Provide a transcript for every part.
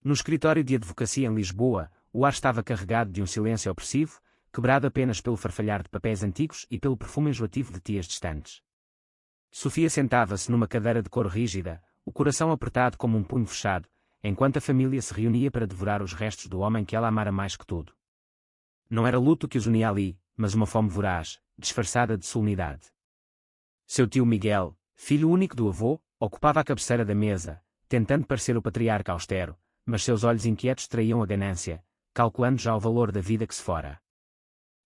No escritório de advocacia em Lisboa, o ar estava carregado de um silêncio opressivo, quebrado apenas pelo farfalhar de papéis antigos e pelo perfume enjoativo de tias distantes. Sofia sentava-se numa cadeira de couro rígida, o coração apertado como um punho fechado, enquanto a família se reunia para devorar os restos do homem que ela amara mais que tudo. Não era luto que os unia ali, mas uma fome voraz, disfarçada de solenidade. Seu tio Miguel, filho único do avô, ocupava a cabeceira da mesa, tentando parecer o patriarca austero, mas seus olhos inquietos traíam a ganância, calculando já o valor da vida que se fora.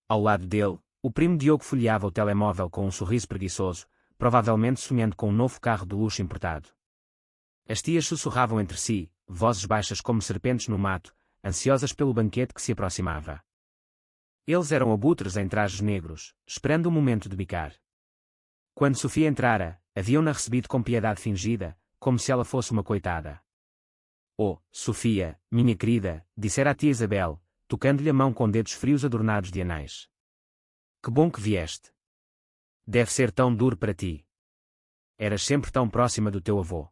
Ao lado dele, o primo Diogo folheava o telemóvel com um sorriso preguiçoso, provavelmente sonhando com um novo carro de luxo importado. As tias sussurravam entre si, vozes baixas como serpentes no mato, ansiosas pelo banquete que se aproximava. Eles eram abutres em trajes negros, esperando o momento de bicar. Quando Sofia entrara, haviam-na recebido com piedade fingida, como se ela fosse uma coitada. Oh, Sofia, minha querida, dissera a tia Isabel, tocando-lhe a mão com dedos frios adornados de anais. Que bom que vieste. Deve ser tão duro para ti. Eras sempre tão próxima do teu avô.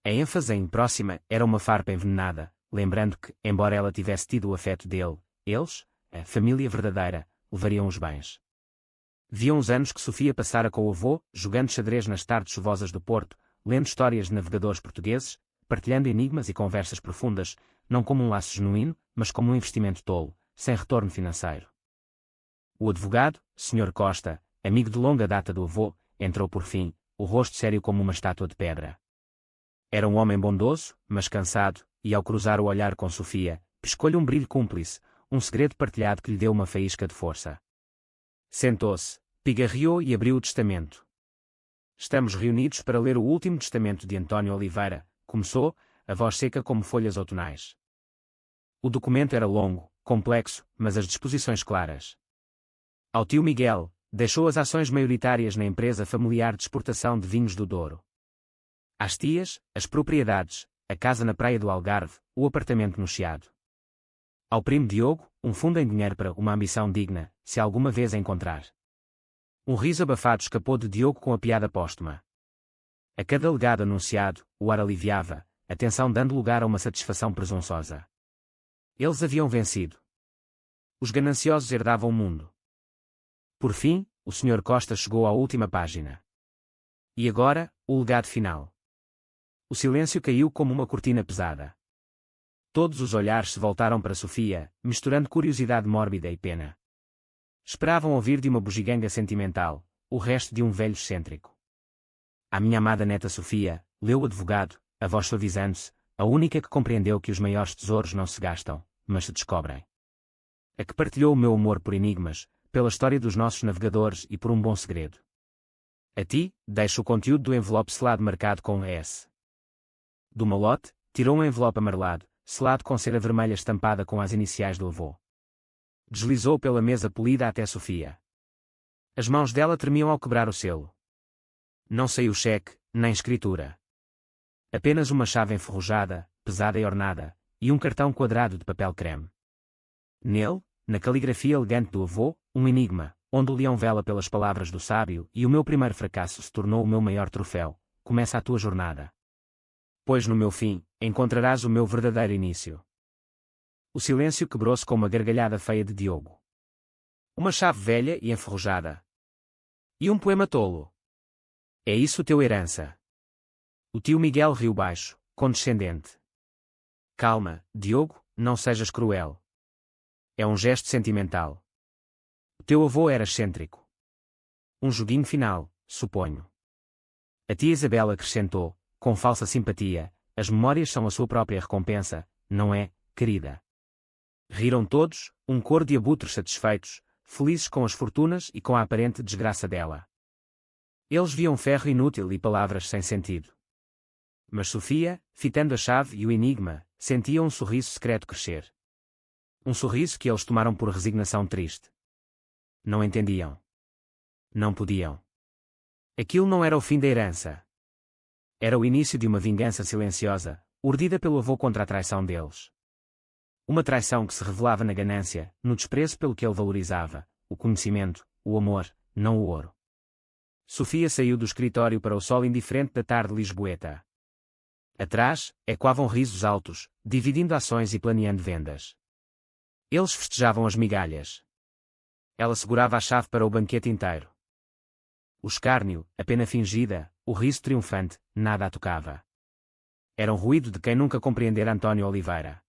A ênfase em próxima era uma farpa envenenada, lembrando que, embora ela tivesse tido o afeto dele, eles, a família verdadeira, levariam os bens. Viam os anos que Sofia passara com o avô, jogando xadrez nas tardes chuvosas do Porto, lendo histórias de navegadores portugueses, partilhando enigmas e conversas profundas, não como um laço genuíno, mas como um investimento tolo, sem retorno financeiro. O advogado, Sr. Costa, amigo de longa data do avô, entrou por fim, o rosto sério como uma estátua de pedra. Era um homem bondoso, mas cansado, e ao cruzar o olhar com Sofia, piscou-lhe um brilho cúmplice, um segredo partilhado que lhe deu uma faísca de força. Sentou-se, pigarreou e abriu o testamento. Estamos reunidos para ler o último testamento de António Oliveira, começou, a voz seca como folhas outonais. O documento era longo, complexo, mas as disposições claras. Ao tio Miguel, deixou as ações maioritárias na empresa familiar de exportação de vinhos do Douro. Às tias, as propriedades, a casa na praia do Algarve, o apartamento no Chiado. Ao primo Diogo, um fundo em dinheiro para uma ambição digna, se alguma vez a encontrar. Um riso abafado escapou de Diogo com a piada póstuma. A cada legado anunciado, o ar aliviava, a tensão dando lugar a uma satisfação presunçosa. Eles haviam vencido. Os gananciosos herdavam o mundo. Por fim, o Sr. Costa chegou à última página. E agora, o legado final. O silêncio caiu como uma cortina pesada. Todos os olhares se voltaram para Sofia, misturando curiosidade mórbida e pena. Esperavam ouvir de uma bugiganga sentimental, o resto de um velho excêntrico. A minha amada neta Sofia, leu o advogado, a voz suavizando-se, a única que compreendeu que os maiores tesouros não se gastam, mas se descobrem. A que partilhou o meu amor por enigmas, pela história dos nossos navegadores e por um bom segredo. A ti, deixo o conteúdo do envelope selado marcado com S. Do malote, tirou um envelope amarelado, selado com cera vermelha estampada com as iniciais do avô. Deslizou pela mesa polida até Sofia. As mãos dela tremiam ao quebrar o selo. Não saiu cheque, nem escritura. Apenas uma chave enferrujada, pesada e ornada, e um cartão quadrado de papel creme. Nele, na caligrafia elegante do avô, um enigma, onde o leão vela pelas palavras do sábio e o meu primeiro fracasso se tornou o meu maior troféu. Começa a tua jornada. Pois no meu fim, encontrarás o meu verdadeiro início. O silêncio quebrou-se com uma gargalhada feia de Diogo. Uma chave velha e enferrujada. E um poema tolo. É isso teu herança. O tio Miguel riu baixo, condescendente. Calma, Diogo, não sejas cruel. É um gesto sentimental. O teu avô era excêntrico. Um joguinho final, suponho. A tia Isabel acrescentou, com falsa simpatia, as memórias são a sua própria recompensa, não é, querida? Riram todos, um coro de abutres satisfeitos, felizes com as fortunas e com a aparente desgraça dela. Eles viam ferro inútil e palavras sem sentido. Mas Sofia, fitando a chave e o enigma, sentia um sorriso secreto crescer. Um sorriso que eles tomaram por resignação triste. Não entendiam. Não podiam. Aquilo não era o fim da herança. Era o início de uma vingança silenciosa, urdida pelo avô contra a traição deles. Uma traição que se revelava na ganância, no desprezo pelo que ele valorizava, o conhecimento, o amor, não o ouro. Sofia saiu do escritório para o sol indiferente da tarde lisboeta. Atrás, ecoavam risos altos, dividindo ações e planeando vendas. Eles festejavam as migalhas. Ela segurava a chave para o banquete inteiro. O escárnio, a pena fingida, o riso triunfante, nada a tocava. Era um ruído de quem nunca compreendera António Oliveira.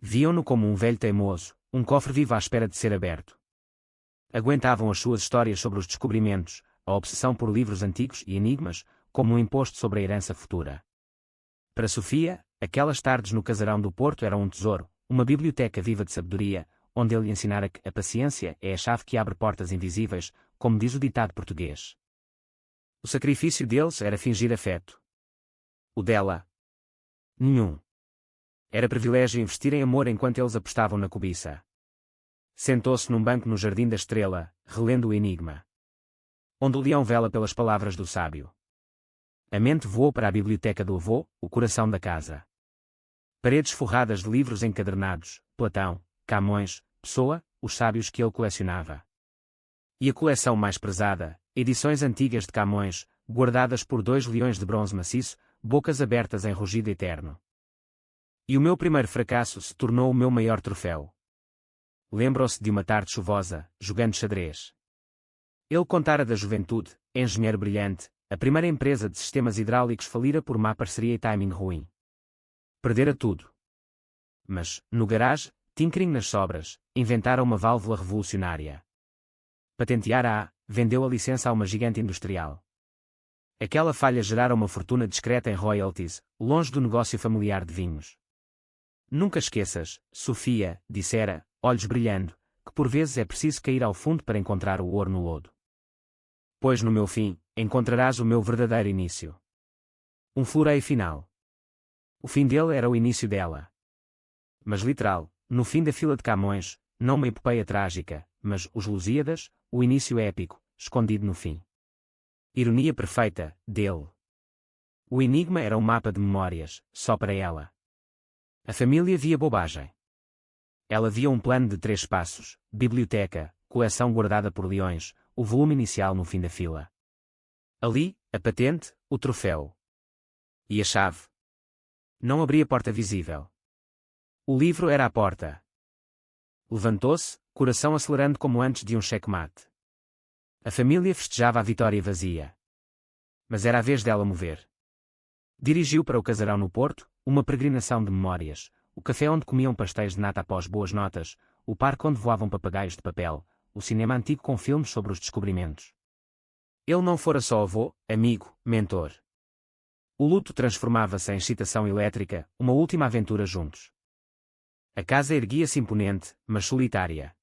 Viam-no como um velho teimoso, um cofre vivo à espera de ser aberto. Aguentavam as suas histórias sobre os descobrimentos, a obsessão por livros antigos e enigmas, como um imposto sobre a herança futura. Para Sofia, aquelas tardes no casarão do Porto eram um tesouro, uma biblioteca viva de sabedoria, onde ele lhe ensinara que a paciência é a chave que abre portas invisíveis, como diz o ditado português. O sacrifício deles era fingir afeto. O dela? Nenhum. Era privilégio investir em amor enquanto eles apostavam na cobiça. Sentou-se num banco no Jardim da Estrela, relendo o enigma. Onde o leão vela pelas palavras do sábio. A mente voou para a biblioteca do avô, o coração da casa. Paredes forradas de livros encadernados, Platão, Camões, Pessoa, os sábios que ele colecionava. E a coleção mais prezada, edições antigas de Camões, guardadas por 2 leões de bronze maciço, bocas abertas em rugido eterno. E o meu primeiro fracasso se tornou o meu maior troféu. Lembrou-se de uma tarde chuvosa, jogando xadrez. Ele contara da juventude, engenheiro brilhante, a primeira empresa de sistemas hidráulicos falira por má parceria e timing ruim. Perdera tudo. Mas, no garage, tinkering nas sobras, inventara uma válvula revolucionária. Patenteara-a, vendeu a licença a uma gigante industrial. Aquela falha gerara uma fortuna discreta em royalties, longe do negócio familiar de vinhos. Nunca esqueças, Sofia, dissera, olhos brilhando, que por vezes é preciso cair ao fundo para encontrar o ouro no lodo. Pois no meu fim, encontrarás o meu verdadeiro início. Um floreio final. O fim dele era o início dela. Mas literal, no fim da fila de Camões, não uma epopeia trágica, mas Os Lusíadas, o início épico, escondido no fim. Ironia perfeita, dele. O enigma era um mapa de memórias, só para ela. A família via bobagem. Ela via um plano de 3 passos, biblioteca, coleção guardada por leões, o volume inicial no fim da fila. Ali, a patente, o troféu. E a chave. Não abria porta visível. O livro era a porta. Levantou-se, coração acelerando como antes de um checkmate. A família festejava a vitória vazia. Mas era a vez dela mover. Dirigiu para o casarão no Porto, uma peregrinação de memórias, o café onde comiam pastéis de nata após boas notas, o parque onde voavam papagaios de papel, o cinema antigo com filmes sobre os descobrimentos. Ele não fora só avô, amigo, mentor. O luto transformava-se em excitação elétrica, uma última aventura juntos. A casa erguia-se imponente, mas solitária.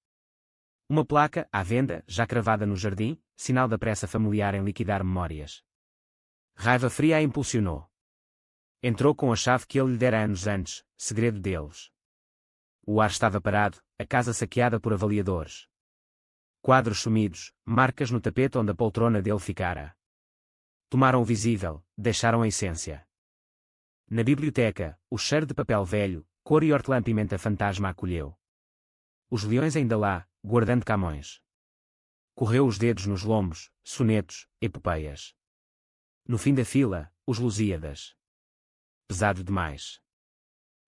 Uma placa, à venda, já cravada no jardim, sinal da pressa familiar em liquidar memórias. Raiva fria a impulsionou. Entrou com a chave que ele lhe dera anos antes, segredo deles. O ar estava parado, a casa saqueada por avaliadores. Quadros sumidos, marcas no tapete onde a poltrona dele ficara. Tomaram o visível, deixaram a essência. Na biblioteca, o cheiro de papel velho, cor e hortelã-pimenta fantasma acolheu. Os leões ainda lá, guardando Camões. Correu os dedos nos lombos, sonetos, epopeias. No fim da fila, os Lusíadas. Pesado demais.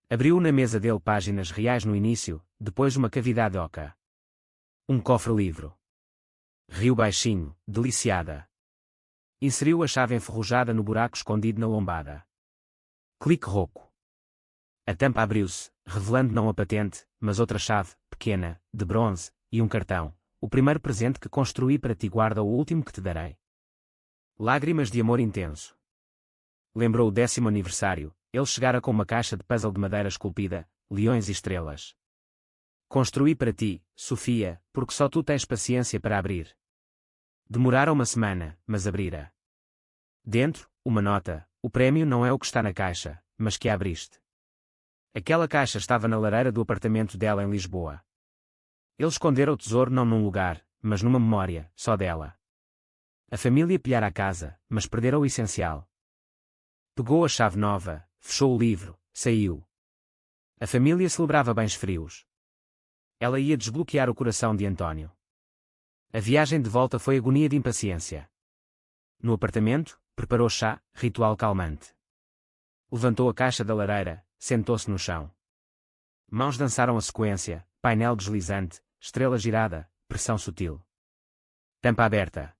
Abriu na mesa dele páginas reais no início, depois uma cavidade oca. Um cofre-livro. Riu baixinho, deliciada. Inseriu a chave enferrujada no buraco escondido na lombada. Clique rouco. A tampa abriu-se, revelando não a patente, mas outra chave, pequena, de bronze, e um cartão. O primeiro presente que construí para ti, guarda o último que te darei. Lágrimas de amor intenso. Lembrou o 10º aniversário, ele chegara com uma caixa de puzzle de madeira esculpida, leões e estrelas. Construí para ti, Sofia, porque só tu tens paciência para abrir. Demorara uma semana, mas abrira. Dentro, uma nota, o prémio não é o que está na caixa, mas que a abriste. Aquela caixa estava na lareira do apartamento dela em Lisboa. Ele escondera o tesouro não num lugar, mas numa memória, só dela. A família pilhara a casa, mas perdera o essencial. Pegou a chave nova, fechou o livro, saiu. A família celebrava bens frios. Ela ia desbloquear o coração de António. A viagem de volta foi agonia de impaciência. No apartamento, preparou chá, ritual calmante. Levantou a caixa da lareira, sentou-se no chão. Mãos dançaram a sequência, painel deslizante, estrela girada, pressão sutil. Tampa aberta.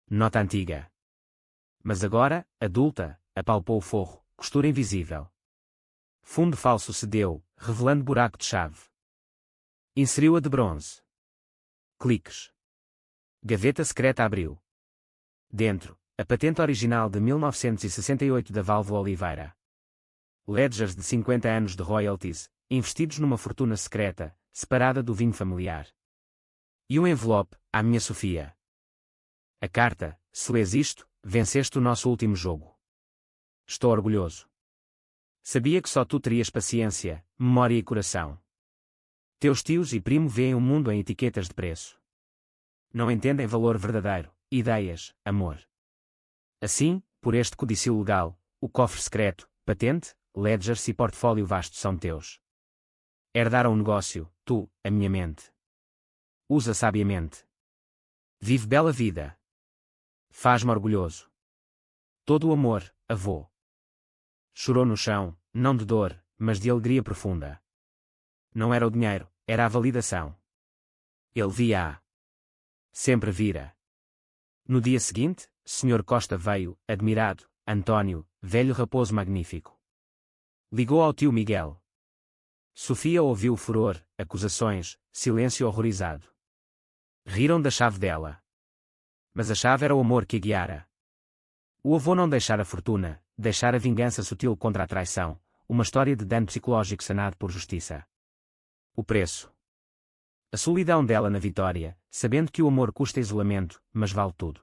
Nota antiga. Mas agora, adulta, apalpou o forro, costura invisível. Fundo falso cedeu, revelando buraco de chave. Inseriu a de bronze. Cliques. Gaveta secreta abriu. Dentro, a patente original de 1968 da válvula Oliveira. Ledgers de 50 anos de royalties, investidos numa fortuna secreta, separada do vinho familiar. E um envelope, à minha Sofia. A carta: se lês isto, venceste o nosso último jogo. Estou orgulhoso. Sabia que só tu terias paciência, memória e coração. Teus tios e primo veem o mundo em etiquetas de preço. Não entendem valor verdadeiro, ideias, amor. Assim, por este codicil legal, o cofre secreto, patente, ledgers e portfólio vasto são teus. Herdaram o negócio, tu, a minha mente. Usa sabiamente. Vive bela vida. Faz-me orgulhoso. Todo o amor, avô. Chorou no chão, não de dor, mas de alegria profunda. Não era o dinheiro, era a validação. Ele via-a. Sempre vira. No dia seguinte, Sr. Costa veio, admirado, António, velho raposo magnífico. Ligou ao tio Miguel. Sofia ouviu o furor, acusações, silêncio horrorizado. Riram da chave dela. Mas a chave era o amor que a guiara. O avô não deixara a fortuna, deixara a vingança sutil contra a traição, uma história de dano psicológico sanado por justiça. O preço. A solidão dela na vitória, sabendo que o amor custa isolamento, mas vale tudo.